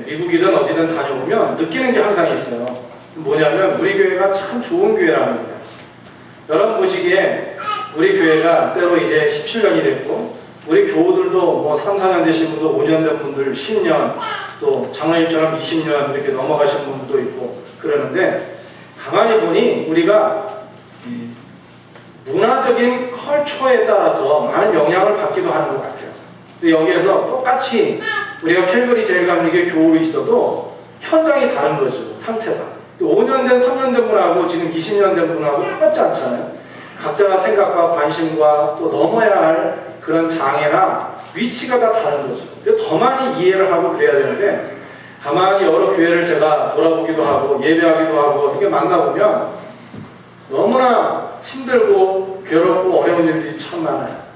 미국이든 어디든 다녀보면 느끼는 게 항상 있어요. 뭐냐면 우리 교회가 참 좋은 교회라는 거예요. 여러분 보시기에 우리 교회가 때로 이제 17년이 됐고 우리 교우들도 뭐 3, 4년 되신 분도 5년 된 분들 10년 또 장로님처럼 20년 이렇게 넘어가신 분들도 있고 그러는데 가만히 보니 우리가 문화적인 컬처에 따라서 많은 영향을 받기도 하는 것 같아요. 여기에서 똑같이 우리가 캘거리 제일감리교회 교우에 있어도 현장이 다른 거죠. 상태가. 5년 된, 3년 된 분하고 지금 20년 된 분하고 똑같지 않잖아요. 각자의 생각과 관심과 또 넘어야 할 그런 장애나 위치가 다 다른 거죠. 더 많이 이해를 하고 그래야 되는데 가만히 여러 교회를 제가 돌아보기도 하고 예배하기도 하고 이렇게 만나보면 너무나 힘들고 괴롭고 어려운 일들이 참 많아요.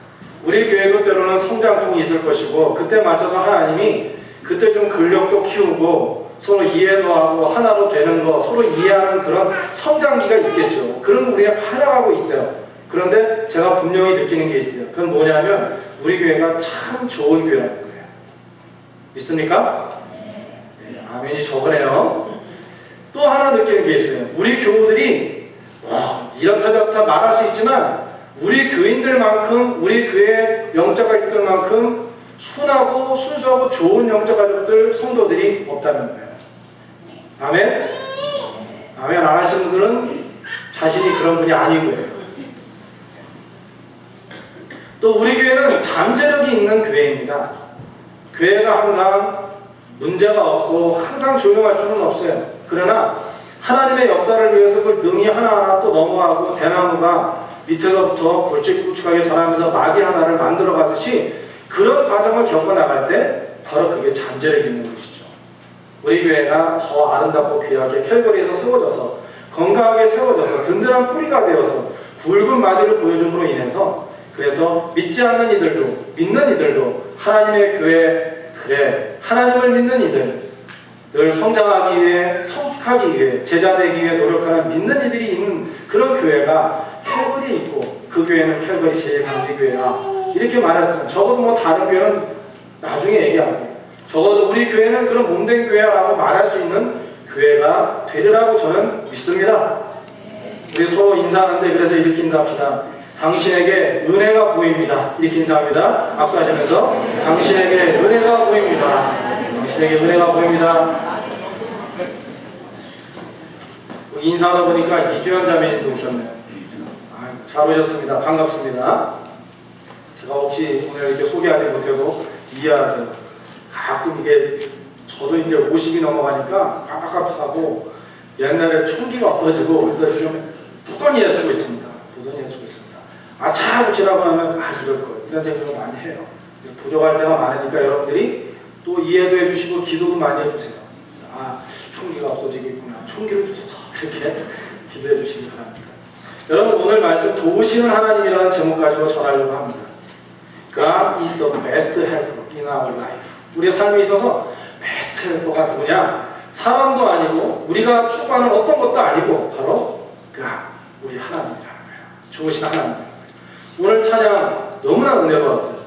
우리 교회도 때로는 성장통이 있을 것이고 그때 맞춰서 하나님이 그때 좀 근력도 키우고 서로 이해도 하고 하나로 되는 거 서로 이해하는 그런 성장기가 있겠죠. 그런 거 우리가 환영하고 있어요. 그런데 제가 분명히 느끼는 게 있어요. 그건 뭐냐면 우리 교회가 참 좋은 교회라는 거예요. 믿습니까? 네, 아멘이 적으네요. 또 하나 느끼는 게 있어요. 우리 교우들이 이렇다 저렇다 말할 수 있지만 우리 교인들만큼 우리 교회 영적 가족들만큼 순하고 순수하고 좋은 영적 가족들 성도들이 없다는 거예요. 아멘? 아멘 안 하시는 분들은 자신이 그런 분이 아니고요. 또 우리 교회는 잠재력이 있는 교회입니다. 교회가 항상 문제가 없고 항상 조용할 수는 없어요. 그러나 하나님의 역사를 위해서 그걸 능히 하나하나 또 넘어가고 대나무가 밑에서부터 굵직굵직하게 자라면서 마디 하나를 만들어 가듯이 그런 과정을 겪어나갈 때 바로 그게 잠재력이 있는 것이죠. 우리 교회가 더 아름답고 귀하게 캘거리에서 세워져서 건강하게 세워져서 든든한 뿌리가 되어서 굵은 마디를 보여줌으로 인해서 그래서 믿지 않는 이들도 믿는 이들도 하나님의 교회 그래 하나님을 믿는 이들 늘 성장하기 위해 성숙하기 위해 제자되기 위해 노력하는 믿는 이들이 있는 그런 교회가 캘거리에 있고 그 교회는 캘거리 제일감리교회야 이렇게 말했으면 적어도 뭐 다른 교회는 나중에 얘기하고 적어도 우리 교회는 그런 몸된 교회라고 말할 수 있는 교회가 되리라고 저는 믿습니다. 우리 서로 인사하는데 그래서 이렇게 인사합시다. 당신에게 은혜가 보입니다. 이렇게 인사합니다. 악수하시면서 당신에게 은혜가 보입니다. 당신에게 은혜가 보입니다. 인사하다 보니까 이주연 자매님도 오셨네요. 잘 오셨습니다. 반갑습니다. 제가 혹시 오늘 이렇게 소개하지 못해도 이해하세요. 가끔 이게 저도 이제 50이 넘어가니까 깝깝하고 옛날에 총기가 없어지고 그래서 지금 부단히 애쓰고 있습니다. 부단히 애쓰고 있습니다. 아차 붙이라고 하면 이럴 거예요. 이런 생각을 많이 해요. 부족할 때가 많으니까 여러분들이 또 이해도 해주시고 기도도 많이 해주세요. 총기가 없어지겠구나. 총기를 주셔서 이렇게 기도해 주시기 바랍니다. 여러분 오늘 말씀 도우시는 하나님이라는 제목 가지고 전하려고 합니다. God is the best helper in our life. 우리의 삶에 있어서 베스트 헬퍼가 누구냐? 사람도 아니고 우리가 추구하는 어떤 것도 아니고 바로 우리 하나님이라는 거예요. 좋으신 하나님. 오늘 찬양 너무나 은혜가 왔어요.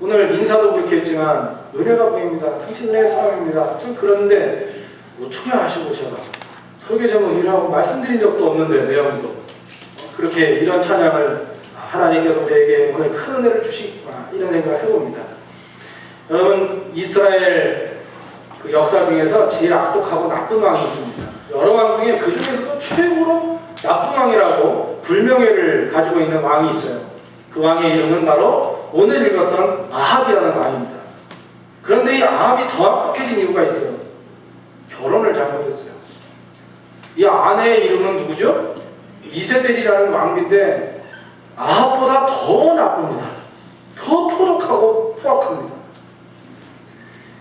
오늘 인사도 그렇게 했지만 은혜가 보입니다. 당신 은혜의 사랑입니다. 참 그런데 어떻게 아시고 제가 설교 제목 이라고 말씀드린 적도 없는데 내용도 그렇게 이런 찬양을 하나님께서 우리에게 오늘 큰 은혜를 주시구나 이런 생각을 해봅니다. 여러분 이스라엘 그 역사 중에서 제일 악독하고 나쁜 왕이 있습니다. 여러 왕 중에 그 중에서도 최고로 나쁜 왕이라고 불명예를 가지고 있는 왕이 있어요. 그 왕의 이름은 바로 오늘 읽었던 아합이라는 왕입니다. 그런데 이 아합이 더 악독해진 이유가 있어요. 결혼을 잘못했어요. 이 아내의 이름은 누구죠? 이세벨이라는 왕비인데 아합보다 더 나쁩니다. 더 포독하고 포악합니다.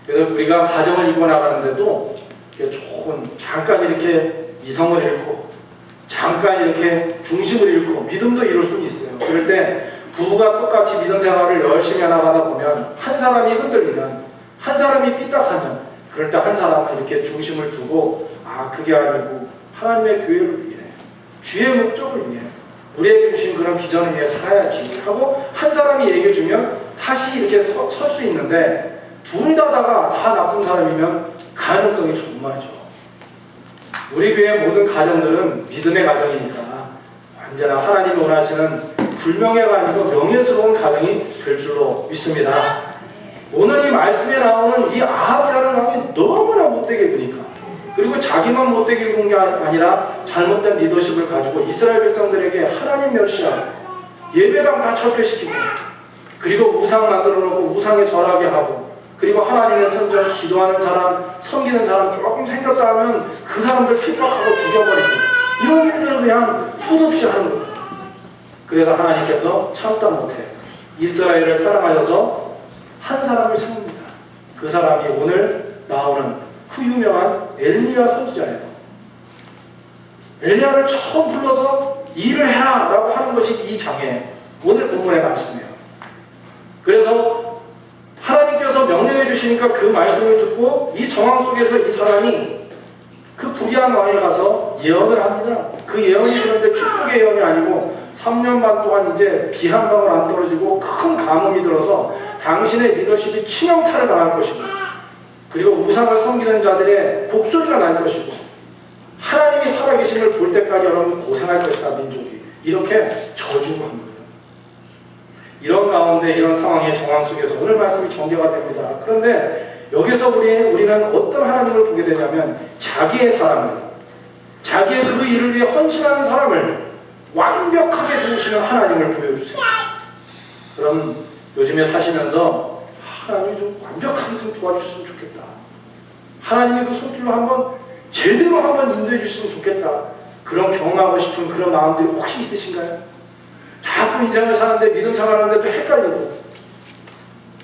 그래서 우리가 가정을 이뤄나가는데도 조금 잠깐 이렇게 이성을 잃고 잠깐 이렇게 중심을 잃고 믿음도 잃을 수는 있어요. 그럴 때 부부가 똑같이 믿음 생활을 열심히 해나가다 보면 한 사람이 흔들리면 한 사람이 삐딱하면 그럴 때 한 사람은 이렇게 중심을 두고 그게 아니고 하나님의 교회를 위해 주의 목적을 위해 우리에게 주신 그런 비전을 위해 살아야지 하고 한 사람이 얘기해주면 다시 이렇게 설 수 있는데 둘 다가 다 나쁜 사람이면 가능성이 존마죠. 우리 교회 모든 가정들은 믿음의 가정이니까 언제나 하나님이 원하시는 불명예가 아니고 명예스러운 가정이 될 줄로 믿습니다. 오늘 이 말씀에 나오는 이 아합이라는 왕이 너무나 못되게 구니까, 그리고 자기만 못되게 군 게 아니라 잘못된 리더십을 가지고 이스라엘 백성들에게 하나님 멸시하고 예배당 다 철폐시키고, 그리고 우상 만들어 놓고 우상에 절하게 하고, 그리고 하나님의 선전 기도하는 사람, 섬기는 사람 조금 생겼다 하면 그 사람들 핍박하고 죽여버리고, 이런 일들을 그냥 수도 없이 하는 거예요. 그래서 하나님께서 참다 못해 이스라엘을 사랑하셔서 한 사람을 세웁니다. 그 사람이 오늘 나오는 그 유명한 엘리야 선지자예요. 엘리야를 처음 불러서 일을 해라 라고 하는 것이 이 장에 오늘 본문의 말씀이에요. 그래서 하나님께서 명령해 주시니까 그 말씀을 듣고 이 정황 속에서 이 사람이 그 불의한 왕에 가서 예언을 합니다. 그 예언이 그런데 축복의 예언이 아니고 3년 반 동안 이제 비 한 방울 안 떨어지고 큰 가뭄이 들어서 당신의 리더십이 치명타를 당할 것이고, 그리고 우상을 섬기는 자들의 곡소리가 날 것이고, 하나님이 살아계심을 볼 때까지 여러분 고생할 것이다 민족이, 이렇게 저주고 한 거예요. 이런 가운데 이런 상황의 정황 속에서 오늘 말씀이 전개가 됩니다. 그런데 여기서 우리는 어떤 하나님을 보게 되냐면 자기의 사람을, 자기의 그 일을 위해 헌신하는 사람을 완벽하게 도우시는 하나님을 보여주세요. 그럼 요즘에 사시면서 하나님이 좀 완벽하게 좀 도와주셨으면 좋겠다, 하나님의 그 손길로 한번 제대로 한번 인도해 주셨으면 좋겠다, 그런 경험하고 싶은 그런 마음들이 혹시 있으신가요? 자꾸 인생을 사는데 믿음 생활하는데도 헷갈리고,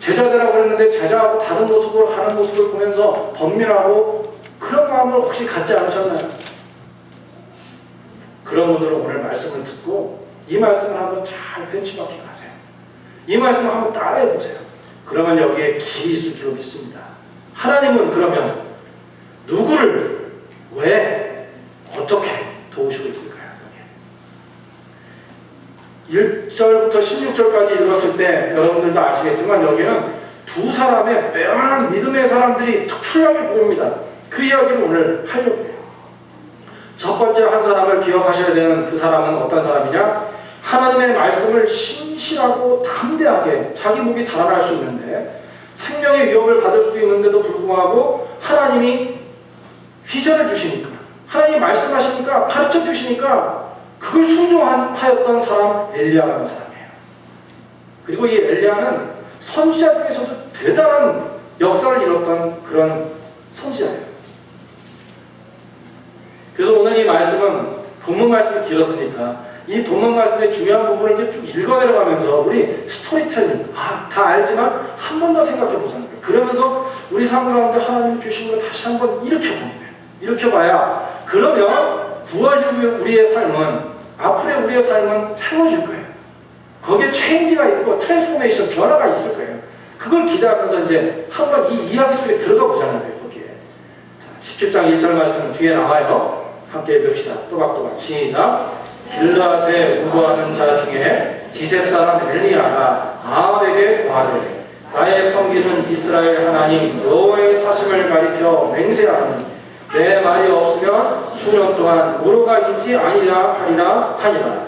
제자들하고 했는데 제자하고 다른 모습으로 가는 모습을 보면서 번민하고, 그런 마음을 혹시 갖지 않으셨나요? 그런 분들은 오늘 말씀을 듣고 이 말씀을 한번 잘 벤치마킹 하세요. 이 말씀을 한번 따라해 보세요. 그러면 여기에 길이 있을 줄로 믿습니다. 하나님은 그러면 누구를 왜 어떻게 도우시고 있을까요? 1절부터 16절까지 읽었을 때 여러분들도 아시겠지만 여기는 두 사람의 빼어난 믿음의 사람들이 특출나게 보입니다. 그 이야기를 오늘 하려고 해요. 첫 번째 한 사람을 기억하셔야 되는 그 사람은 어떤 사람이냐? 하나님의 말씀을 신실하고 담대하게 자기 목이 달아날 수 있는데 생명의 위협을 받을 수도 있는데도 불구하고 하나님이 휘전을 주시니까, 하나님이 말씀하시니까 가르쳐 주시니까 그걸 순종하였던 사람 엘리야라는 사람이에요. 그리고 이 엘리야는 선지자 중에서도 대단한 역사를 이뤘던 그런 선지자예요. 그래서 오늘 이 말씀은 본문 말씀이 길었으니까 이 본문 말씀의 중요한 부분을 이제 쭉 읽어내려가면서 우리 스토리텔링, 다 알지만 한 번 더 생각해 보자는 거예요. 그러면서 우리 삶 가운데 하나님 주신 걸 다시 한번 일으켜보는 거예요. 일으켜봐야 그러면 9월 이후에 우리의 삶은, 앞으로의 우리의 삶은 새로워질 거예요. 거기에 체인지가 있고 트랜스포메이션, 변화가 있을 거예요. 그걸 기대하면서 이제 한번 이 이야기 속에 들어가 보자는 거예요. 거기에. 자, 17장 1절 말씀 뒤에 나와요. 함께 읽읍시다. 또박또박 시작. 길앗에 우거하는 자 중에 디셉 사람 엘리야가 아합에게 말하되 나의 섬기는 이스라엘 하나님 여호와의 사심을 가리켜 맹세하니 내 말이 없으면 수년 동안 무로가 있지 아니라 하니라.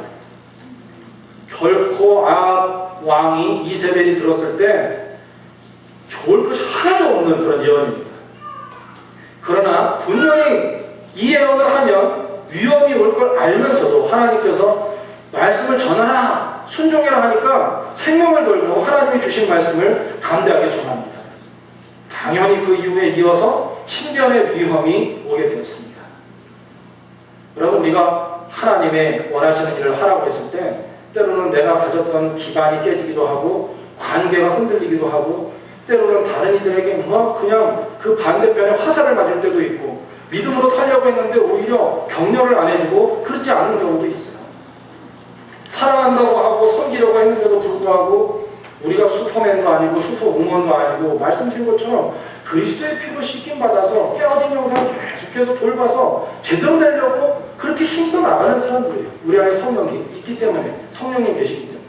결코 아합 왕이 이세벨이 들었을 때 좋을 것이 하나도 없는 그런 예언입니다. 그러나 분명히 이 예언을 하면 위험이 올 걸 알면서도 하나님께서 말씀을 전하라, 순종해라 하니까 생명을 걸고 하나님이 주신 말씀을 담대하게 전합니다. 당연히 그 이후에 이어서 신변의 위험이 오게 되었습니다. 여러분, 우리가 하나님의 원하시는 일을 하라고 했을 때 때로는 내가 가졌던 기반이 깨지기도 하고 관계가 흔들리기도 하고 때로는 다른 이들에게 그냥 그 반대편에 화살을 맞을 때도 있고 믿음으로 살려고 했는데 오히려 격려를 안 해주고 그렇지 않은 경우도 있어요. 사랑한다고 하고 섬기려고 했는데도 불구하고 우리가 슈퍼맨도 아니고 슈퍼우먼도 아니고 말씀드린 것처럼 그리스도의 피로 씻김 받아서 깨어진 영상 계속해서 돌봐서 제대로 되려고 그렇게 힘써 나가는 사람들이에요. 우리 안에 성령이 있기 때문에, 성령님 계시기 때문에.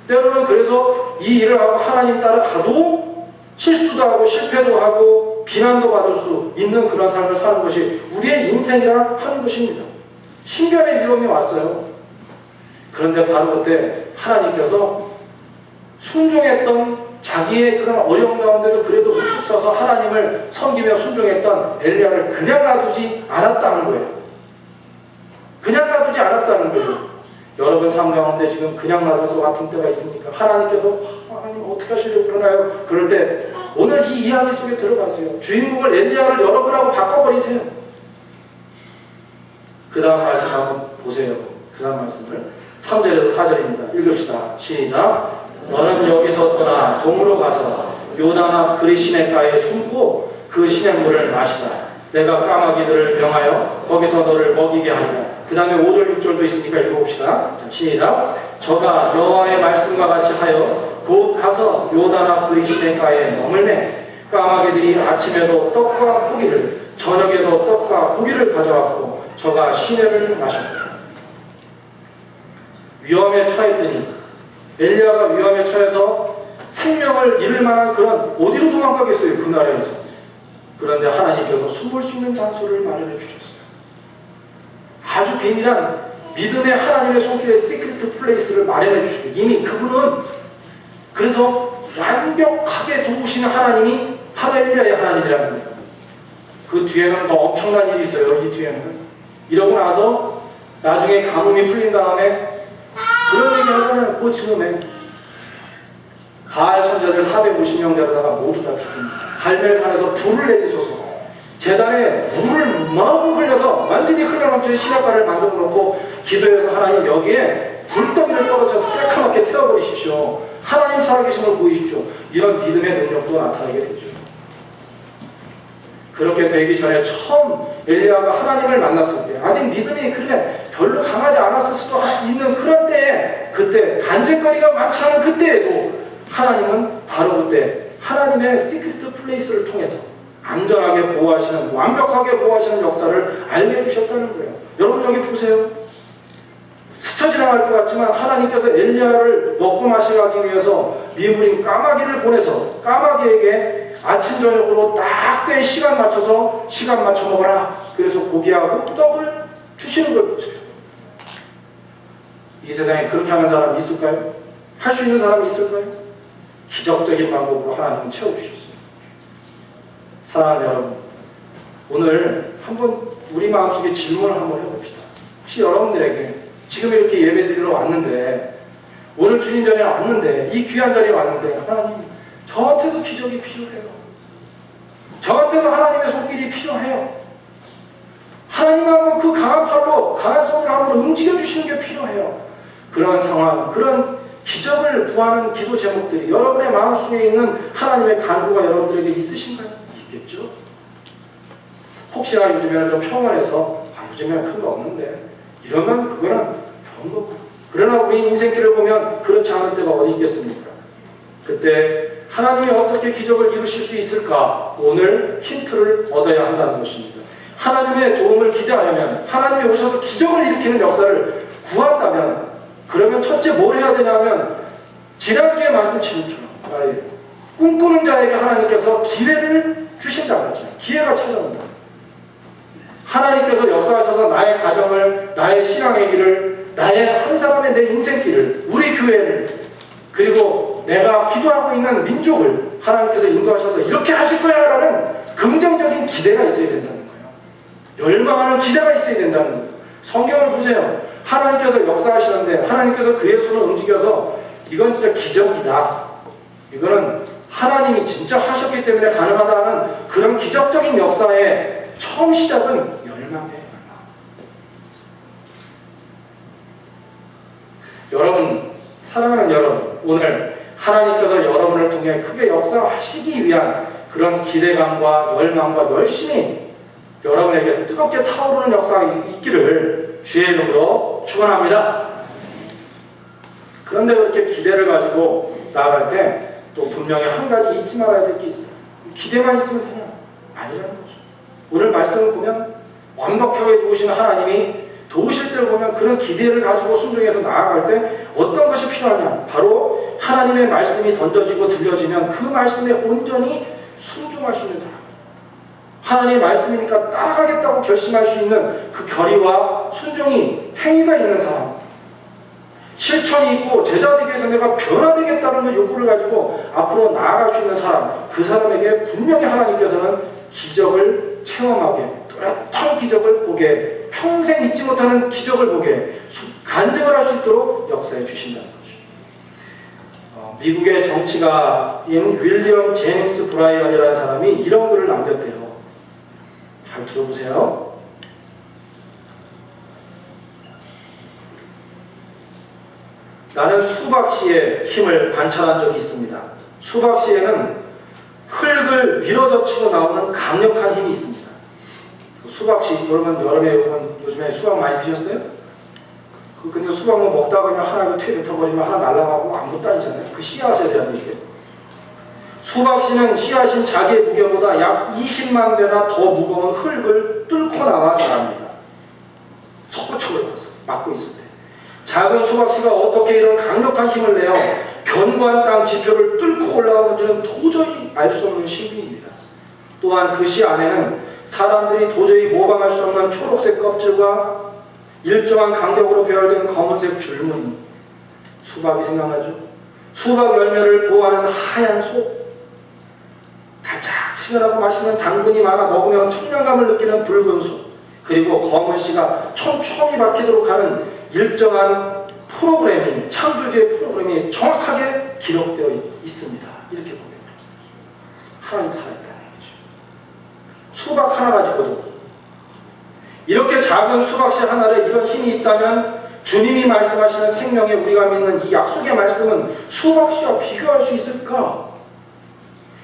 때로는 그래서 이 일을 하고 하나님 따라 가도 실수도 하고 실패도 하고 비난도 받을 수 있는 그런 삶을 사는 것이 우리의 인생이라 하는 것입니다. 신변의 위험이 왔어요. 그런데 바로 그때 하나님께서 순종했던 자기의 그런 어려운 가운데도 그래도 우뚝 서서 하나님을 섬기며 순종했던 엘리야를 그냥 놔두지 않았다는 거예요. 그냥 놔두지 않았다는 거예요. 여러분 삶 가운데 지금 그냥 놔둘 것 같은 때가 있습니까? 하나님께서 하나님 어떻게 하시려고 그러나요? 그럴 때 오늘 이 이야기 속에 들어가세요. 주인공을 엘리야를 여러분하고 바꿔버리세요. 그 다음 말씀 한번 보세요. 그 다음 말씀을 3절에서 4절입니다. 읽읍시다. 시작. 너는 여기서 떠나 동으로 가서 요단 앞 그리 시냇가에 숨고 그 시냇물을 마시라. 내가 까마귀들을 명하여 거기서 너를 먹이게 하리라. 그 다음에 5절 6절도 있으니까 읽어봅시다. 자, 시작. 저가 여호와의 말씀과 같이 하여 곧 가서 요단 앞 그리 시냇가에 머물매 까마귀들이 아침에도 떡과 고기를 저녁에도 떡과 고기를 가져왔고 저가 시내를 마셨다. 위험에 처했더니 엘리야가 위험에 처해서 생명을 잃을 만한 그런 어디로 도망가겠어요? 그 나라에서. 그런데 하나님께서 숨을 수 있는 장소를 마련해 주셨어요. 아주 비밀한 믿음의 하나님의 손길의 시크릿 플레이스를 마련해 주시고 이미 그분은 그래서 완벽하게 도우시는 하나님이 바로 엘리야의 하나님이라는 거예요. 그 뒤에는 더 엄청난 일이 있어요. 이 뒤에는 이러고 나서 나중에 가뭄이 풀린 다음에 그런 얘기 하잖아요. 그 즈음에 가알 선자들 450명 데려다가 모두 다 죽입니다. 갈멜산에서 불을 내리소서. 제단에 물을 마구 흘려서 완전히 흘러넘치는 시냇가를 만들어 놓고 기도해서 하나님 여기에 불덩이를 떨어져 새카맣게 태워버리십시오. 하나님 살아계심을 보이십시오. 이런 믿음의 능력도 나타나게 되죠. 그렇게 되기 전에 처음 엘리야가 하나님을 만났을 때 아직 믿음이 그래 별로 강하지 않았을 수도 있는 그런 때에 그때 간질거리가 많지 않은 그때에도 하나님은 바로 그때 하나님의 시크릿 플레이스를 통해서 안전하게 보호하시는 완벽하게 보호하시는 역사를 알게 해주셨다는 거예요. 여러분 여기 보세요. 스쳐 지나갈 것 같지만 하나님께서 엘리야를 먹고 마시게 하기 위해서 미물인 까마귀를 보내서 까마귀에게 아침 저녁으로 딱 때 시간 맞춰서 시간 맞춰 먹어라. 그래서 고기하고 떡을 주시는 걸 보세요. 이 세상에 그렇게 하는 사람이 있을까요? 할 수 있는 사람이 있을까요? 기적적인 방법으로 하나님은 채워주셨어요. 사랑하는 여러분, 오늘 한번 우리 마음속에 질문을 한번 해봅시다. 혹시 여러분들에게 지금 이렇게 예배드리러 왔는데 오늘 주님 전에 왔는데 이 귀한 자리에 왔는데 하나님 저한테도 기적이 필요해요. 저한테도 하나님의 손길이 필요해요. 하나님하고 그 강한 팔로 강한 손으로 한번 움직여주시는 게 필요해요. 그런 상황, 그런 기적을 구하는 기도 제목들이 여러분의 마음속에 있는 하나님의 간구가 여러분들에게 있으신가요? 있겠죠? 혹시나 요즘에는 좀 평안해서 요즘에는 큰 거 없는데 이러면 그거는 좋은 거고 그러나 우리 인생길을 보면 그렇지 않을 때가 어디 있겠습니까? 그때 하나님이 어떻게 기적을 이루실 수 있을까? 오늘 힌트를 얻어야 한다는 것입니다. 하나님의 도움을 기대하려면 하나님이 오셔서 기적을 일으키는 역사를 구한다면 그러면 첫째 뭘 해야 되냐면 지난주에 말씀드린 것처럼 꿈꾸는 자에게 하나님께서 기회를 주신다고 했죠. 기회가 찾아온다. 하나님께서 역사하셔서 나의 가정을, 나의 신앙의 길을, 나의 한 사람의 내 인생길을, 우리 교회를, 그리고 내가 기도하고 있는 민족을 하나님께서 인도하셔서 이렇게 하실 거야 라는 긍정적인 기대가 있어야 된다는 거예요. 열망하는 기대가 있어야 된다는 거예요. 성경을 보세요. 하나님께서 역사하시는데 하나님께서 그의 손을 움직여서 이건 진짜 기적이다. 이거는 하나님이 진짜 하셨기 때문에 가능하다는 그런 기적적인 역사의 처음 시작은 열망이에요. 여러분, 사랑하는 여러분, 오늘 하나님께서 여러분을 통해 크게 역사하시기 위한 그런 기대감과 열망과 열심이 여러분에게 뜨겁게 타오르는 역사가 있기를 주의 이름으로 축원합니다. 그런데 그렇게 기대를 가지고 나아갈 때 또 분명히 한 가지 잊지 말아야 될 게 있어요. 기대만 있으면 되냐? 아니라는 거죠. 오늘 말씀을 보면 완벽하게 도우시는 하나님이 도우실 때를 보면 그런 기대를 가지고 순종해서 나아갈 때 어떤 것이 필요하냐? 바로 하나님의 말씀이 던져지고 들려지면 그 말씀에 온전히 순종할 수 있는 사람, 하나님의 말씀이니까 따라가겠다고 결심할 수 있는 그 결의와 순종이 행위가 있는 사람, 실천이 있고 제자되기 위해서 내가 변화되겠다는 요구를 가지고 앞으로 나아갈 수 있는 사람, 그 사람에게 분명히 하나님께서는 기적을 체험하게, 뚜렷한 기적을 보게, 평생 잊지 못하는 기적을 보게, 간증을 할 수 있도록 역사해 주신다는 거죠. 미국의 정치가인 윌리엄 제닝스 브라이언이라는 사람이 이런 글을 남겼대요. 잘 들어보세요. 나는 수박씨의 힘을 관찰한 적이 있습니다. 수박씨에는 흙을 밀어젖히고 나오는 강력한 힘이 있습니다. 수박씨, 여러분 여름에 요즘에 수박 많이 드셨어요? 근데 수박 먹다가 그냥 하나 뱉어버리면 하나 날아가고 아무것도 아니잖아요. 그 씨앗에 대한 얘기예요. 수박씨는 씨앗인 자기의 무게보다 약 20만 배나 더 무거운 흙을 뚫고 나와 자랍니다. 서구척을 막고 있을 때. 작은 수박씨가 어떻게 이런 강력한 힘을 내어 견고한 땅 지표를 뚫고 올라오는지는 도저히 알 수 없는 신비입니다. 또한 그 씨 안에는 사람들이 도저히 모방할 수 없는 초록색 껍질과 일정한 간격으로 배열된 검은색 줄무늬. 수박이 생각나죠? 수박 열매를 보호하는 하얀 속, 달짝지근하고 맛있는 당분이 많아 먹으면 청량감을 느끼는 붉은 속, 그리고 검은 씨가 촘촘히 박히도록 하는 일정한 프로그램이, 창조주의 프로그램이 정확하게 기록되어 있습니다. 이렇게 보면 하나님 살아있다는 거죠. 수박 하나 가지고도 이렇게 작은 수박씨 하나에 이런 힘이 있다면 주님이 말씀하시는 생명에 우리가 믿는 이 약속의 말씀은 수박씨와 비교할 수 있을까?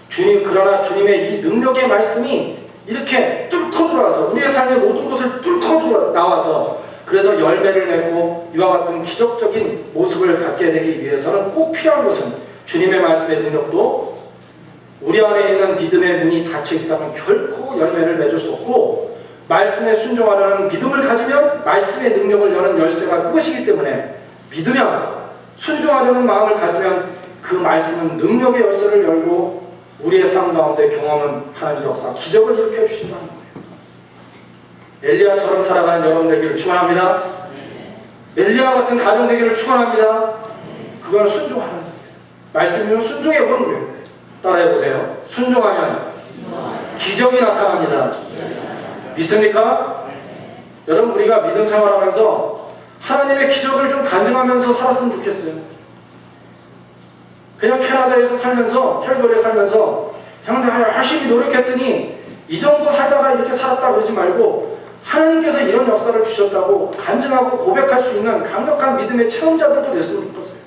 그러나 주님의 이 능력의 말씀이 이렇게 뚫고 들어와서 우리의 삶의 모든 것을 뚫고 나와서 그래서 열매를 맺고 이와 같은 기적적인 모습을 갖게 되기 위해서는 꼭 필요한 것은 주님의 말씀의 능력도 우리 안에 있는 믿음의 문이 닫혀 있다면 결코 열매를 맺을 수 없고, 말씀에 순종하려는 믿음을 가지면 말씀의 능력을 여는 열쇠가 그것이기 때문에 믿으면, 순종하려는 마음을 가지면 그 말씀은 능력의 열쇠를 열고 우리의 삶 가운데 경험은 하나님의 역사, 기적을 일으켜 주신다는 거예요. 엘리야처럼 살아가는 여러분 되기를 축원합니다. 엘리야 같은 가정 되기를 축원합니다. 그건 순종하는 거예요. 말씀이면 순종해 보는 거예요. 따라해 보세요. 순종하면 기적이 나타납니다. 믿습니까? 여러분, 우리가 믿음 생활하면서 하나님의 기적을 좀 간증하면서 살았으면 좋겠어요. 그냥 캐나다에서 살면서, 캘거리에 살면서 그냥 내가 열심히 노력했더니 이 정도 살다가 이렇게 살았다 그러지 말고 하나님께서 이런 역사를 주셨다고 간증하고 고백할 수 있는 강력한 믿음의 체험자들도 됐으면 좋겠어요.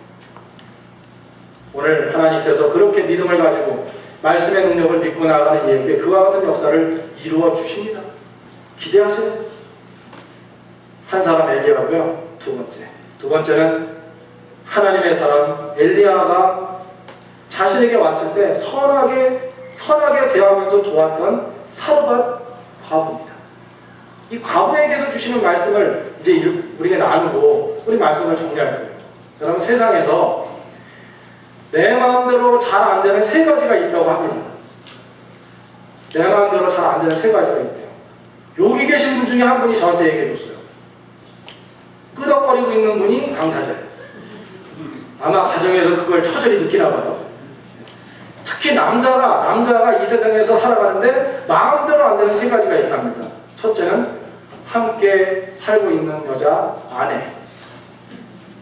오늘 하나님께서 그렇게 믿음을 가지고 말씀의 능력을 믿고 나아가는 이에게 그와 같은 역사를 이루어 주십니다. 기대하세요. 한 사람 엘리야고요. 두 번째는 하나님의 사람 엘리야가 자신에게 왔을 때 선하게 대하면서 도왔던 사르밧 과부입니다. 이 과부에게서 주시는 말씀을 이제 우리가 나누고 우리 말씀을 정리할 거예요. 여러분, 세상에서 내 마음대로 잘 안 되는 세 가지가 있다고 합니다. 내 마음대로 잘 안 되는 세 가지가 있대요. 여기 계신 분 중에 한 분이 저한테 얘기해 줬어요. 끄덕거리고 있는 분이 당사자예요. 아마 가정에서 그걸 처절히 느끼나 봐요. 특히 남자가 이 세상에서 살아가는데 마음대로 안 되는 세 가지가 있답니다. 첫째는 함께 살고 있는 여자,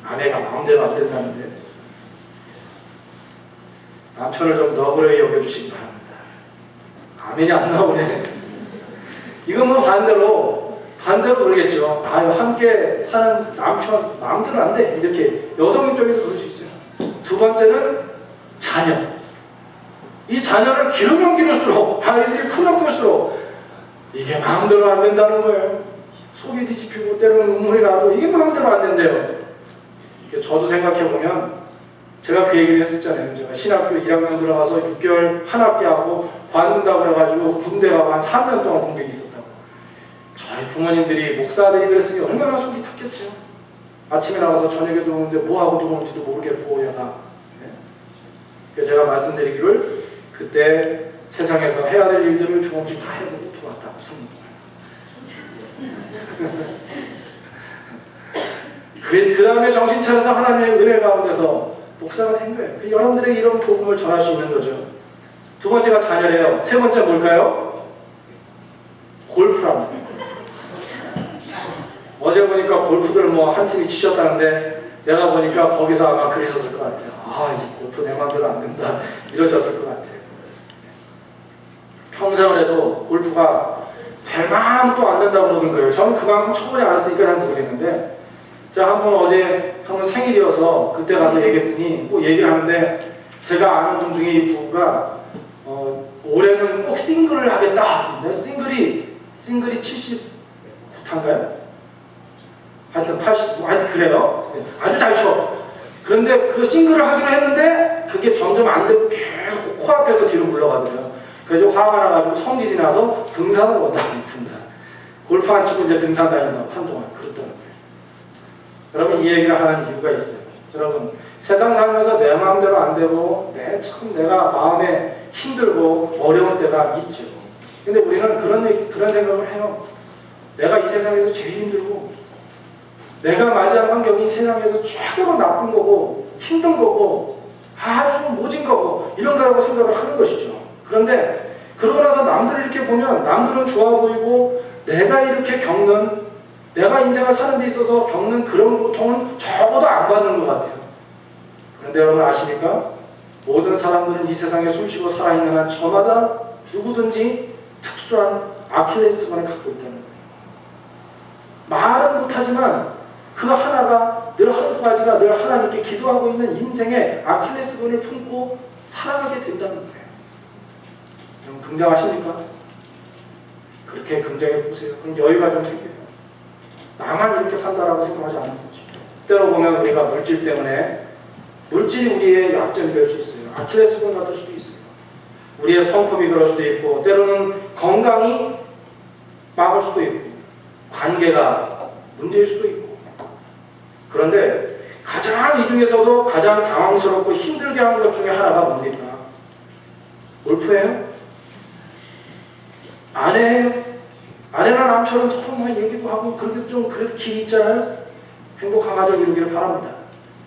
아내가 마음대로 안 된다는데 남편을 좀 너그러이 여겨주시기 바랍니다. 아멘이 안 나오네. 이건 뭐 반대로 그러겠죠. 함께 사는 남편 마음대로 안 돼. 이렇게 여성 입장에서 그럴 수 있어요. 두 번째는 자녀. 이 자녀를 기르면 기를수록, 아이들이 크면 클수록 이게 마음대로 안 된다는 거예요. 속이 뒤집히고 때로는 눈물이 나도 이게 마음대로 안 된대요. 저도 생각해보면 제가 그 얘기를 했었잖아요. 제가 신학교 1학년 들어가서 6개월 한 학기하고 관둔다고 해가지고 군대 가고 한 3년 동안 공백이 있었다고. 저희 부모님들이, 목사들이 그랬으니 얼마나 속이 탔겠어요. 아침에 나가서 저녁에 들어오는데 뭐하고 들어오는지도 모르겠고 얘가. 그래서 제가 말씀드리기를 그때 세상에서 해야 될 일들을 조금씩 다 해보고 들어왔다고 생각해요. 그 다음에 정신 차려서 하나님의 은혜 가운데서 목사가 된 거예요. 여러분들에게 이런 복음을 전할 수 있는 거죠. 두 번째가 자녀래요. 세 번째 뭘까요? 골프랍니다. 어제 보니까 골프들 뭐 한 팀이 치셨다는데 내가 보니까 거기서 아마 그러셨을 것 같아요. 아, 이 골프 내 맘대로 안 된다. 이러셨을 것 같아요. 평생을 해도 골프가 될 만큼 또 안 된다고 그러는 거예요. 저는 그만큼 쳐보지 않았으니까 잘 모르겠는데, 제가 어제 한 번 생일이어서 그때 가서 얘기했더니 뭐 얘기를 하는데, 제가 아는 분 중에 이 부부가 올해는 꼭 싱글을 하겠다. 싱글이 79타인가요? 하여튼 80, 하여튼 그래요. 아주 잘 쳐. 그런데 그 싱글을 하기로 했는데 그게 점점 안 되고 계속 코앞에서 뒤로 물러가더래요. 그래서 화가 나가지고 성질이 나서 등산을 원다니, 등산. 골프 안 치고 이제 등산 다닌다고 한동안 그랬다는 거예요. 여러분, 이 얘기를 하는 이유가 있어요. 여러분, 세상 살면서 내 마음대로 안 되고 내가 마음에 힘들고 어려운 때가 있죠. 근데 우리는 그런 생각을 해요. 내가 이 세상에서 제일 힘들고 내가 맞이한 환경이 세상에서 최고로 나쁜 거고 힘든 거고 아주 모진 거고 이런 거라고 생각을 하는 것이죠. 그런데 그러고 나서 남들을 이렇게 보면 남들은 좋아 보이고 내가 이렇게 내가 인생을 사는 데 있어서 겪는 그런 고통은 적어도 안 받는 것 같아요. 그런데 여러분 아십니까? 모든 사람들은 이 세상에 숨쉬고 살아있는 한 저마다 누구든지 특수한 아킬레스건을 갖고 있다는 거예요. 말은 못하지만 그 하나가 늘 하루까지가 늘 하나님께 기도하고 있는 인생의 아킬레스건을 품고 살아가게 된다는 거예요. 여러분 긍정하십니까? 그렇게 긍정해 보세요. 그럼 여유가 좀 생겨요. 나만 이렇게 산다라고 생각하지 않는 거죠. 때로 보면 우리가 물질 때문에 물질이 우리의 약점이 될 수 있어요. 아킬레스건 같을 수도 있어요. 우리의 성품이 그럴 수도 있고 때로는 건강이 막을 수도 있고 관계가 문제일 수도 있고. 그런데 가장 이 중에서도 가장 당황스럽고 힘들게 하는 것 중에 하나가 뭡니까? 골프예요? 아내예요? 아내나 남처럼 서로 막 얘기도 하고 그렇게 좀 그래도 길이 있잖아요. 행복한 가정 이루기를 바랍니다.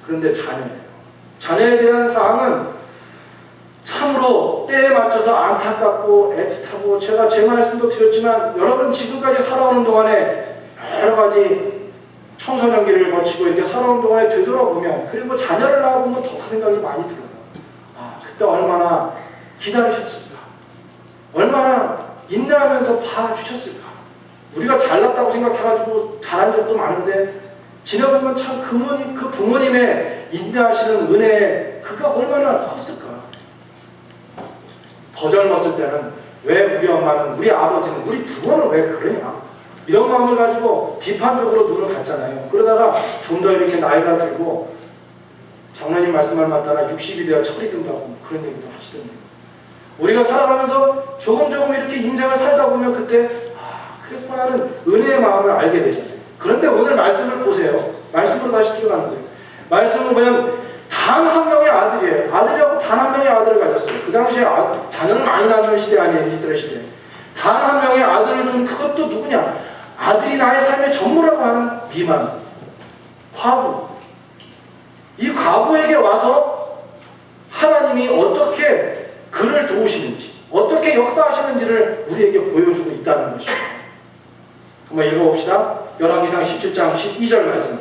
그런데 자녀예요. 자녀에 대한 사항은 참으로 때에 맞춰서 안타깝고 애틋하고 제가 제 말씀도 드렸지만 여러분 지금까지 살아오는 동안에 여러 가지 청소년기를 거치고 이렇게 살아오는 동안에 되돌아보면 그리고 자녀를 낳아보면 더 그 생각이 많이 들어요. 아, 그때 얼마나 기다리셨을까? 얼마나 인내하면서 봐주셨을까? 우리가 잘났다고 생각해가지고 잘한 적도 많은데 지내보면 참 그 부모님의 인내하시는 은혜 그가 얼마나 컸을까? 더 젊었을 때는 왜 우리 엄마는, 우리 아버지는, 우리 부모는 왜 그러냐? 이런 마음을 가지고 비판적으로 눈을 갔잖아요. 그러다가 좀 더 이렇게 나이가 들고 장로님 말씀을 맞다가 60이 되어 철이 든다고 그런 얘기도 하시던데요. 우리가 살아가면서 조금 이렇게 인생을 살다 보면 그때 그랬구나 하는 은혜의 마음을 알게 되잖아요. 그런데 오늘 말씀을 보세요. 말씀으로 다시 들어가는 거예요. 말씀을 보면 단 한 명의 아들이에요. 아들이라고 단 한 명의 아들을 가졌어요. 그 당시에 자녀는 많이 낳는 시대 아니에요. 이스라엘 시대. 단 한 명의 아들을 둔 그것도 누구냐? 아들이 나의 삶의 전부라고 하는 비만. 과부. 이 과부에게 와서 하나님이 어떻게 그를 도우시는지, 어떻게 역사하시는지를 우리에게 보여주고 있다는 것입니다. 한번 읽어봅시다. 열왕기상 17장 12절 말씀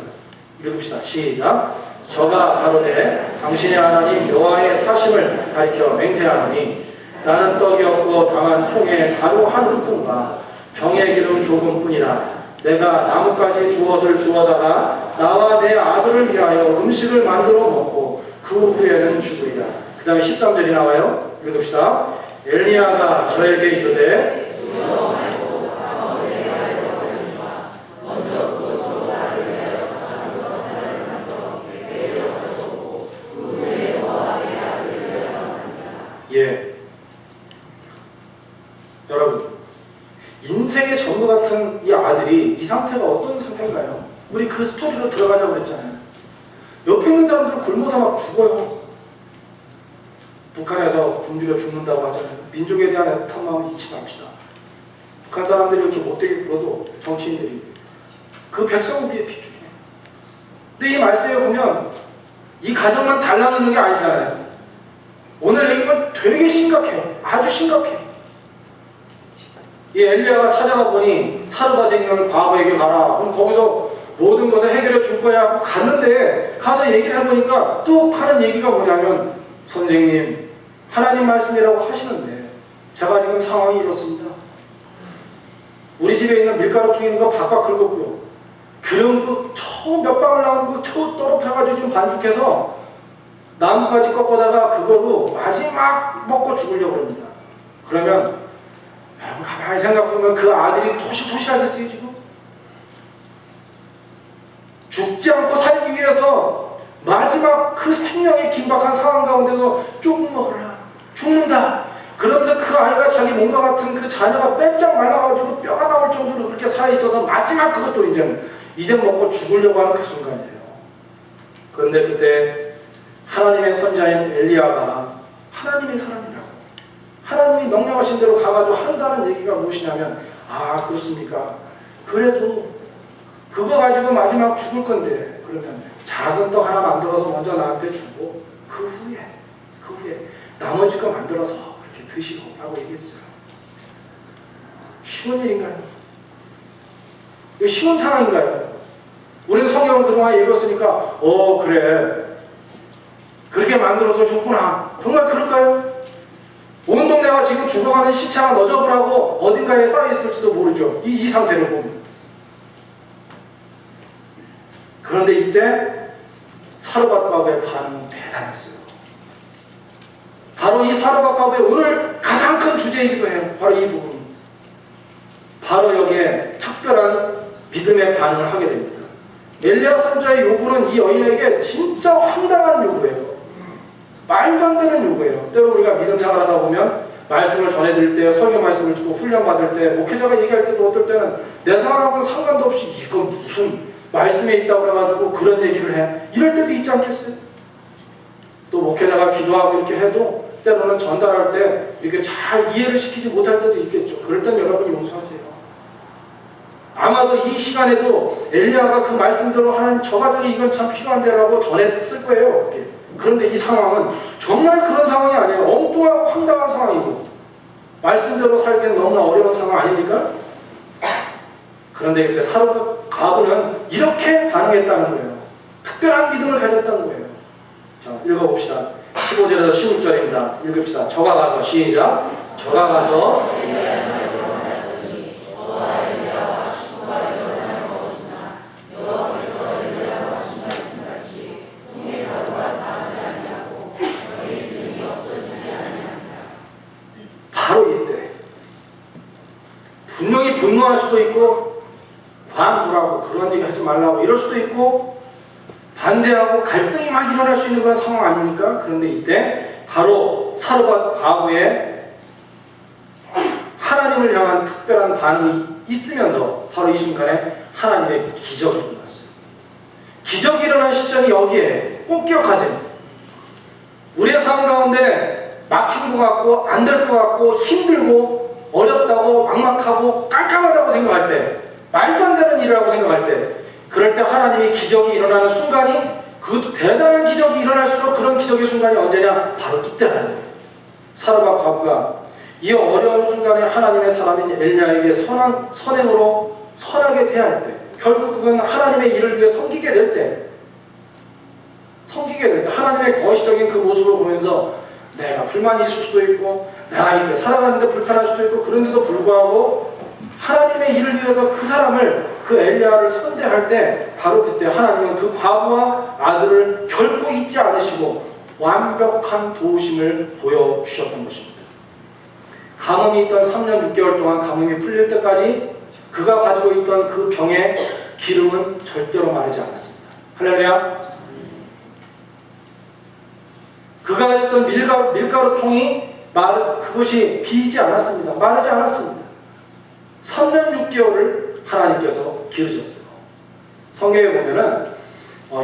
읽읍시다. 시작. 저가 가로되 당신의 하나님 여호와의 사심을 가리켜 맹세하노니 나는 떡이 없고 다만 통에 가루 한 움큼과 병에 기름 조금뿐이라. 내가 나뭇가지 두엇을 주워다가 나와 내 아들을 위하여 음식을 만들어 먹고 그 후에는 죽으리라. 그 다음에 13절이 나와요. 읽읍시다. 엘리야가 저에게 이르되 예, 여러분 인생의 전부 같은 이 아들이 이 상태가 어떤 상태인가요? 우리 그 스토리로 들어가자고 그랬잖아요. 옆에 있는 사람들은 굶어서 막 죽어요. 북한에서 굶주려 죽는다고 하잖아요. 민족에 대한 애틋한 마음을 잊지 맙시다. 북한 사람들이 이렇게 못되게 굴어도 정치인들이 그 백성을 위해 핏줄이에요. 근데 이 말씀에 보면 이 가정만 달라지는 게 아니잖아요. 오늘 얘기가 되게 심각해요. 아주 심각해요. 이 엘리야가 찾아가 보니 사르밧에 있는 과부에게 가라. 그럼 거기서 모든 것을 해결해 줄 거야 하고 갔는데 가서 얘기를 해보니까 또 하는 얘기가 뭐냐면 선생님 하나님 말씀이라고 하시는데 제가 지금 상황이 이렇습니다. 우리 집에 있는 밀가루통에 있는 거 바깥 긁었고요. 그런 거 저 몇 방울 나오는 거 저 떨어뜨려가지고 지금 반죽해서 나뭇가지 꺾어다가 그거로 마지막 먹고 죽으려고 합니다. 그러면 여러분 가만히 생각해보면 그 아들이 토시토시하겠어요 지금? 죽지 않고 살기 위해서 마지막 그 생명의 긴박한 상황 가운데서 조금 먹어라 죽는다 그러면서 그 아이가 자기 몸과 같은 그 자녀가 빼짝 말라가지고 뼈가 나올 정도로 그렇게 살아있어서 마지막 그것도 이제 먹고 죽으려고 하는 그 순간이에요. 그런데 그때 하나님의 선자인 엘리야가 하나님의 사람이라고 하나님이 명령하신 대로 가가지고 한다는 얘기가 무엇이냐면 아 그렇습니까? 그래도 그거 가지고 마지막 죽을 건데 그러면 작은 떡 하나 만들어서 먼저 나한테 주고 그 후에 나머지 거 만들어서 그렇게 드시고 라고 얘기했어요. 쉬운 일인가요? 이거 쉬운 상황인가요? 우리는 성경을 그동안 읽었으니까 그래 그렇게 만들어서 줬구나 정말 그럴까요? 온 동네가 지금 죽어가는 시체가 너저분하고 어딘가에 쌓여있을지도 모르죠. 이 상태를 보면. 그런데 이때 사르밧 과부의 반응은 대단했어요. 바로 이 사르밧 과부의 오늘 가장 큰 주제이기도 해요. 바로 이 부분이. 바로 여기에 특별한 믿음의 반응을 하게 됩니다. 엘리야 선지자의 요구는 이 여인에게 진짜 황당한 요구예요. 말도 안 되는 요구예요. 때로 우리가 믿음 생활하다 보면 말씀을 전해드릴 때, 설교 말씀을 듣고 훈련받을 때, 목회자가 얘기할 때도 어떨 때는 내 생활하고는 상관도 없이 이거 무슨 말씀에 있다고 그래가지고 그런 얘기를 해. 이럴 때도 있지 않겠어요? 또 목회자가 기도하고 이렇게 해도 때로는 전달할 때 이렇게 잘 이해를 시키지 못할 때도 있겠죠. 그럴 땐 여러분이 용서하세요. 아마도 이 시간에도 엘리야가 그 말씀대로 하는 저 가정이 이건 참 필요한데라고 전했을 거예요. 그게. 그런데 이 상황은 정말 그런 상황이 아니에요. 엉뚱하고 황당한 상황이고 말씀대로 살기엔 너무나 어려운 상황 아닙니까? 그런데 그때 사르밧 과부는 이렇게 반응했다는 거예요. 특별한 믿음을 가졌다는 거예요. 자, 읽어봅시다. 15절에서 16절입니다. 읽읍시다. 저가 가서 시작. 저가 가서 바로 이때 분명히 분노할 수도 있고 관두라고 그런 얘기 하지 말라고 이럴 수도 있고 반대하고 갈등이 막 일어날 수 있는 그런 상황 아닙니까? 그런데 이때 바로 사르밧 과부의 하나님을 향한 특별한 반응이 있으면서 바로 이 순간에 하나님의 기적이 일어났어요. 기적이 일어난 시점이 여기에 꼭 기억하세요. 우리의 삶 가운데 막힌 것 같고 안 될 것 같고 힘들고 어렵다고 막막하고 깜깜하다고 생각할 때 말도 안 되는 일이라고 생각할 때 그럴 때 하나님이 기적이 일어나는 순간이 그 대단한 기적이 일어날수록 그런 기적의 순간이 언제냐? 바로 이때라는 거예요. 사르밧 과부가 이 어려운 순간에 하나님의 사람인 엘리야에게 선행으로 선하게 대할 때 결국 그건 하나님의 일을 위해 섬기게 될 때 하나님의 거시적인 그 모습을 보면서 내가 불만이 있을 수도 있고 내가 이렇게 살아가는데 불편할 수도 있고 그런데도 불구하고 하나님의 일을 위해서 그 사람을 그 엘리야를 선대할 때 바로 그때 하나님은 그 과부와 아들을 결코 잊지 않으시고 완벽한 도우심을 보여주셨던 것입니다. 가뭄이 있던 3년 6개월 동안 가뭄이 풀릴 때까지 그가 가지고 있던 그 병의 기름은 절대로 마르지 않았습니다. 할렐루야. 그가 가졌던 밀가루통이 그것이 비지 않았습니다. 마르지 않았습니다. 3년 6개월을 하나님께서 기르셨어요. 성경에 보면은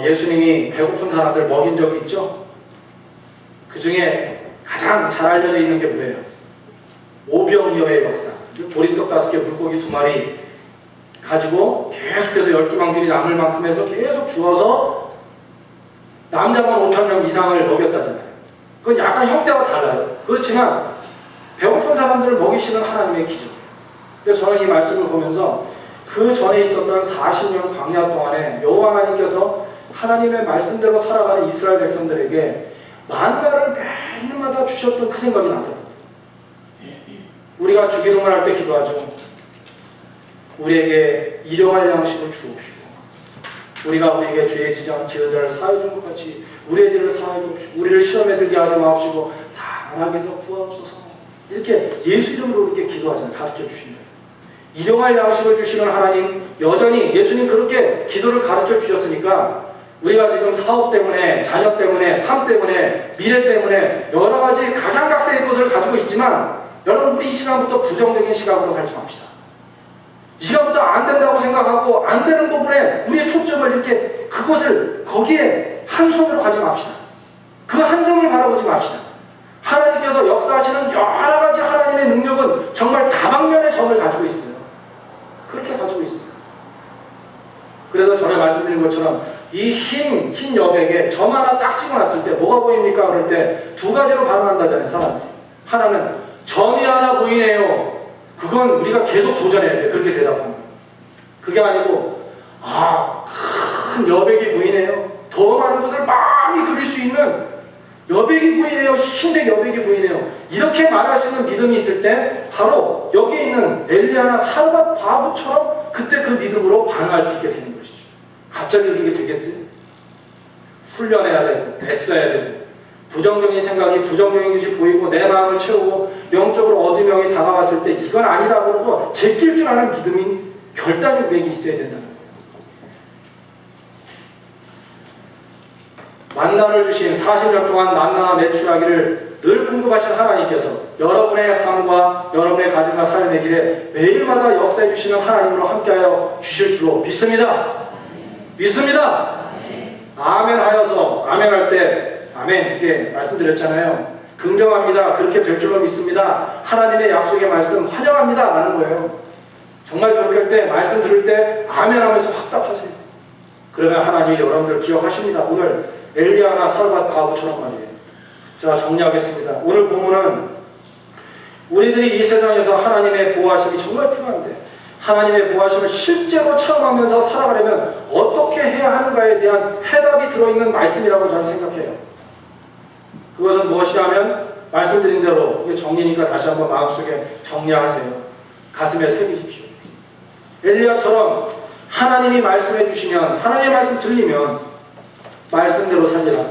예수님이 배고픈 사람들 먹인 적이 있죠. 그 중에 가장 잘 알려져 있는 게 뭐예요? 오병이어의 역사. 보리떡 5개, 물고기 2마리 가지고 계속해서 12망들이 남을 만큼 해서 계속 주어서 남자만 5,000명 이상을 먹였다잖아요. 그건 약간 형태가 달라요. 그렇지만 배고픈 사람들을 먹이시는 하나님의 기적. 근데 저는 이 말씀을 보면서 그 전에 있었던 40년 광야 동안에 여호와 하나님께서 하나님의 말씀대로 살아가는 이스라엘 백성들에게 만나를 매일마다 주셨던 그 생각이 나더라고요. 우리가 주기도문 할 때 기도하죠. 우리에게 일용할 양식을 주옵시고 우리가 우리에게 죄의 지은 자를 사하여 준 것 같이 우리의 죄를 사하여 주옵시고 우리를 시험에 들게 하지 마옵시고 다만 악에서 구하옵소서. 이렇게 예수 이름으로 이렇게 기도하잖아요. 가르쳐 주시는 거예요. 일용할 양식을 주시는 하나님, 여전히 예수님 그렇게 기도를 가르쳐 주셨으니까 우리가 지금 사업 때문에, 자녀 때문에, 삶 때문에, 미래 때문에 여러 가지 각양각색의 것을 가지고 있지만 여러분, 우리 이 시간부터 부정적인 시각으로 살지 맙시다. 이 시간부터 안 된다고 생각하고 안 되는 부분에 우리의 초점을 이렇게 그것을 거기에 한 손으로 가지 맙시다. 그 한 점을 바라보지 맙시다. 하나님께서 역사하시는 여러 가지 하나님의 능력은 정말 다방면의 점을 가지고 있어요. 그렇게 가지고 있어요. 그래서 전에 말씀드린 것처럼 이 흰 여백에 점 하나 딱 찍어놨을 때 뭐가 보입니까? 그럴 때 2가지로 반응한다잖아요, 사람들이. 하나는 점이 하나 보이네요. 그건 우리가 계속 도전해야 돼. 그렇게 대답하면. 그게 아니고 큰 여백이 보이네요. 더 많은 것을 많이 그릴 수 있는 여백이 보이네요. 흰색 여백이 보이네요. 이렇게 말할 수 있는 믿음이 있을 때 바로 여기 있는 엘리야나 사르밧 과부처럼 그때 그 믿음으로 반응할 수 있게 되는 것이죠. 갑자기 그게 되겠어요? 훈련해야 되고 애써야 되고 부정적인 생각이 부정적인 것이 보이고 내 마음을 채우고 영적으로 어둠형이 다가왔을 때 이건 아니다 그러고 제낄 줄 아는 믿음이 결단이 우리에게 있어야 된다는 거예요. 만나를 주신 40년 동안 만나와 매출하기를 늘 공급하신 하나님께서 여러분의 삶과 여러분의 가정과 삶의 길에 매일마다 역사해 주시는 하나님으로 함께하여 주실 줄로 믿습니다. 믿습니다. 아멘 하여서 아멘 할 때 아멘 이게 말씀드렸잖아요. 긍정합니다. 그렇게 될 줄로 믿습니다. 하나님의 약속의 말씀 환영합니다 라는 거예요. 정말 그렇게 할 때 말씀 들을 때 아멘 하면서 확답하세요. 그러면 하나님이 여러분들 기억하십니다. 오늘 엘리야나 사르밧 과부처럼 말이에요. 자, 정리하겠습니다. 오늘 본문은 우리들이 이 세상에서 하나님의 보호하심이 정말 필요한데 하나님의 보호하심을 실제로 체험하면서 살아가려면 어떻게 해야 하는가에 대한 해답이 들어있는 말씀이라고 저는 생각해요. 그것은 무엇이냐면 말씀드린 대로 이게 정리니까 다시 한번 마음속에 정리하세요. 가슴에 새기십시오. 엘리야처럼 하나님이 말씀해 주시면 하나님의 말씀 들리면 말씀대로 살리라.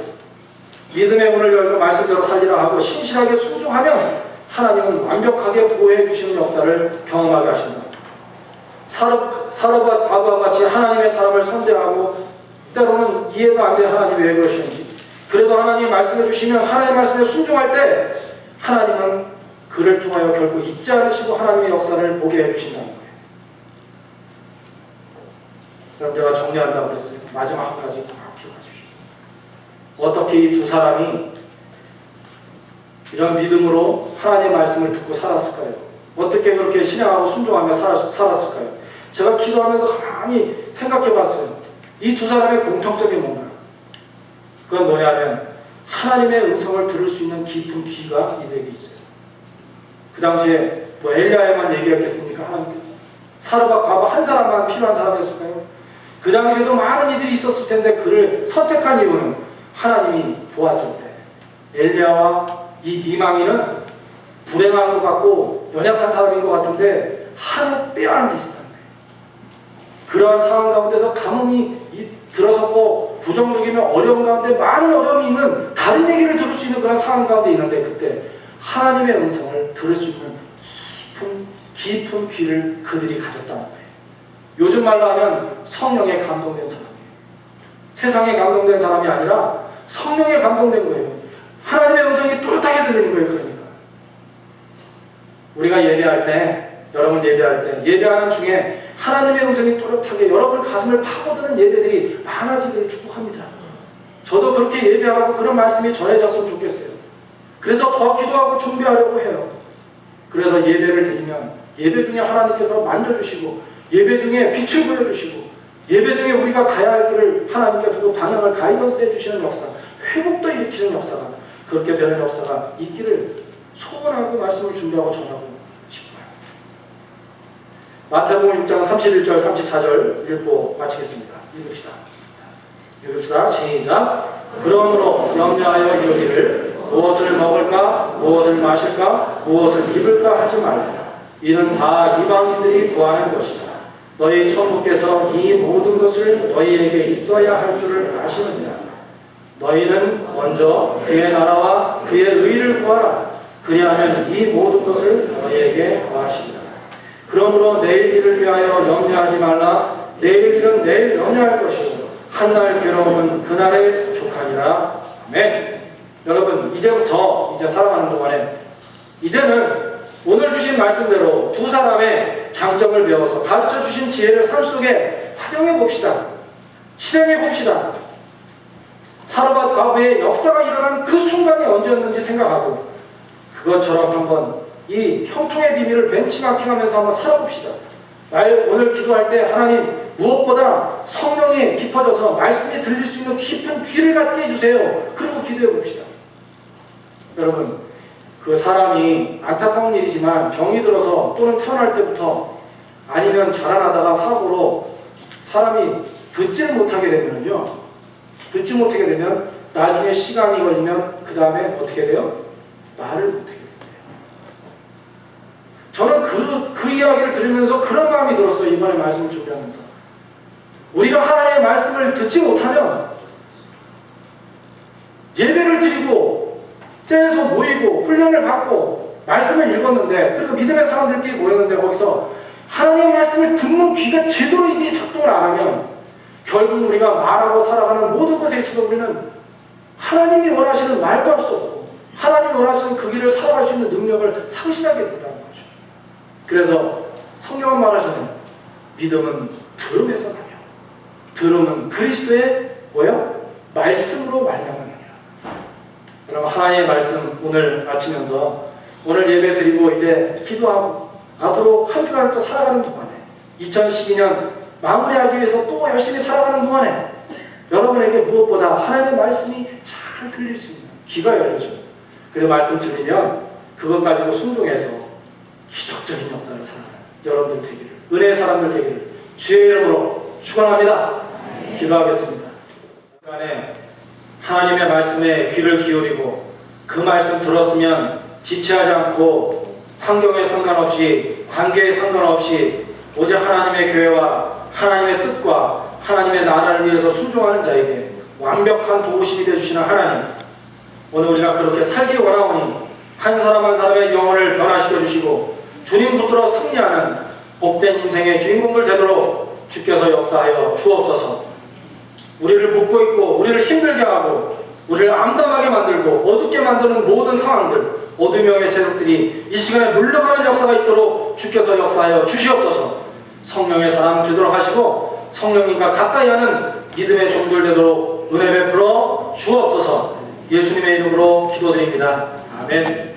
믿음의 문을 열고 말씀대로 살리라 하고 신실하게 순종하면 하나님은 완벽하게 보호해 주시는 역사를 경험하게 하신다. 사르밧 과부와 같이 하나님의 사람을 선대하고 때로는 이해도 안 돼 하나님이 왜 그러시는지 그래도 하나님이 말씀해 주시면 하나님의 말씀에 순종할 때 하나님은 그를 통하여 결코 잊지 않으시고 하나님의 역사를 보게 해주신다는 거예요. 그럼 제가 정리한다고 그랬어요. 마지막 한 가지 다 기억하십시오. 어떻게 이 2사람이 이런 믿음으로 하나님의 말씀을 듣고 살았을까요? 어떻게 그렇게 신앙하고 순종하며 살았을까요? 제가 기도하면서 가만히 생각해 봤어요. 이 2사람의 공통점이 뭔가요? 그건 뭐냐면 하나님의 음성을 들을 수 있는 깊은 귀가 이들에게 있어요. 그 당시에 뭐 엘리야에만 얘기했겠습니까? 하나님께서 사르밧 과부 한 사람만 필요한 사람이었을까요? 그 당시에도 많은 이들이 있었을 텐데 그를 선택한 이유는 하나님이 보았을 때 엘리야와 이 미망이는 불행한 것 같고 연약한 사람인 것 같은데 하나 빼앗는 게 있었다는 거예요. 그러한 상황 가운데서 가뭄이 들어섰고 부정적이며 어려운 가운데 많은 어려움이 있는 다른 얘기를 들을 수 있는 그런 상황 가운데 있는데 그때 하나님의 음성을 들을 수 있는 깊은 귀를 그들이 가졌다는 거예요. 요즘 말로 하면 성령에 감동된 사람이에요. 세상에 감동된 사람이 아니라 성령에 감동된 거예요. 하나님의 음성이 뚜렷하게 들리는 거예요. 그러니까 우리가 예배할 때 여러분 예배할 때 예배하는 중에 하나님의 음성이 또렷하게 여러분 가슴을 파고드는 예배들이 많아지기를 축복합니다. 저도 그렇게 예배하고 그런 말씀이 전해졌으면 좋겠어요. 그래서 더 기도하고 준비하려고 해요. 그래서 예배를 드리면 예배 중에 하나님께서 만져주시고 예배 중에 빛을 보여주시고 예배 중에 우리가 가야 할 길을 하나님께서도 방향을 가이던스 해주시는 역사, 회복도 일으키는 역사가, 그렇게 되는 역사가 있기를 소원하고 말씀을 준비하고 전하고 싶어요. 마태복음 6장 31절 34절 읽고 마치겠습니다. 읽읍시다. 시작. 그러므로 염려하여 이르기를 무엇을 먹을까, 무엇을 마실까, 무엇을 입을까 하지 말라. 이는 다 이방인들이 구하는 것이다. 너희 천부께서 이 모든 것을 너희에게 있어야 할 줄을 아시느니라. 너희는 먼저 그의 나라와 그의 의를 구하라. 그리하면 이 모든 것을 너희에게 더하시리라. 그러므로 내일 일을 위하여 염려하지 말라. 내일 일은 내일 염려할 것이고 한날 괴로움은 그날에 족하니라. 아멘. 여러분, 이제부터 살아가는 동안에 이제는 오늘 주신 말씀대로 두 사람의 장점을 배워서 가르쳐 주신 지혜를 삶 속에 활용해 봅시다. 실행해 봅시다. 사르밧 과부의 역사가 일어난 그 순간이 언제였는지 생각하고 그것처럼 한번 이 형통의 비밀을 벤치마킹하면서 한번 살아봅시다. 오늘 기도할 때 하나님 무엇보다 성령이 깊어져서 말씀이 들릴 수 있는 깊은 귀를 갖게 해주세요. 그리고 기도해 봅시다. 여러분, 그 사람이 안타까운 일이지만 병이 들어서 또는 태어날 때부터 아니면 자라나다가 사고로 사람이 듣지를 못하게 되면요, 듣지 못하게 되면 나중에 시간이 걸리면 그 다음에 어떻게 돼요? 말을 못하게 돼요. 저는 그 이야기를 들으면서 그런 마음이 들었어요. 이번에 말씀을 준비하면서 우리가 하나님의 말씀을 듣지 못하면 예배를 드리고 셀에서 모이고 훈련을 받고 말씀을 읽었는데, 그리고 믿음의 사람들끼리 모였는데 거기서 하나님의 말씀을 듣는 귀가 제대로 이게 작동을 안 하면 결국 우리가 말하고 살아가는 모든 것에 있어서 우리는 하나님이 원하시는 말도 할 수 없고 하나님이 원하시는 그 길을 살아갈 수 있는 능력을 상실하게 된다는 거죠. 그래서 성경은 말하시는 믿음은 들음에서 나며 들음은 그리스도의 말씀으로 말미암느니라. 여러분, 하나님의 말씀 오늘 마치면서 오늘 예배 드리고 이제 기도하고 앞으로 한 주간을 또 살아가는 동안에 2012년 마무리하기 위해서 또 열심히 살아가는 동안에 여러분에게 무엇보다 하나님의 말씀이 잘 들릴 수 있는 귀가 열려져요. 그래서 말씀 들리면 그것 가지고 순종해서 기적적인 역사를 살아가는 여러분들 되기를, 은혜의 사람들 되기를 주의 이름으로 축원합니다. 기도하겠습니다. 시간에 하나님의 말씀에 귀를 기울이고 그 말씀 들었으면 지체하지 않고 환경에 상관없이 관계에 상관없이 오직 하나님의 교회와 하나님의 뜻과 하나님의 나라를 위해서 순종하는 자에게 완벽한 도우심이 되주시는 하나님, 오늘 우리가 그렇게 살기 원하오니 한 사람 한 사람의 영혼을 변화시켜 주시고 주님 붙들어 승리하는 복된 인생의 주인공들 되도록 주께서 역사하여 주옵소서. 우리를 묶고 있고 우리를 힘들게 하고 우리를 암담하게 만들고 어둡게 만드는 모든 상황들, 어둠의 세력들이 이 시간에 물러가는 역사가 있도록 주께서 역사하여 주시옵소서. 성령의 사람 되도록 하시고 성령님과 가까이 하는 믿음의 종들 되도록 은혜 베풀어 주옵소서. 예수님의 이름으로 기도드립니다. 아멘.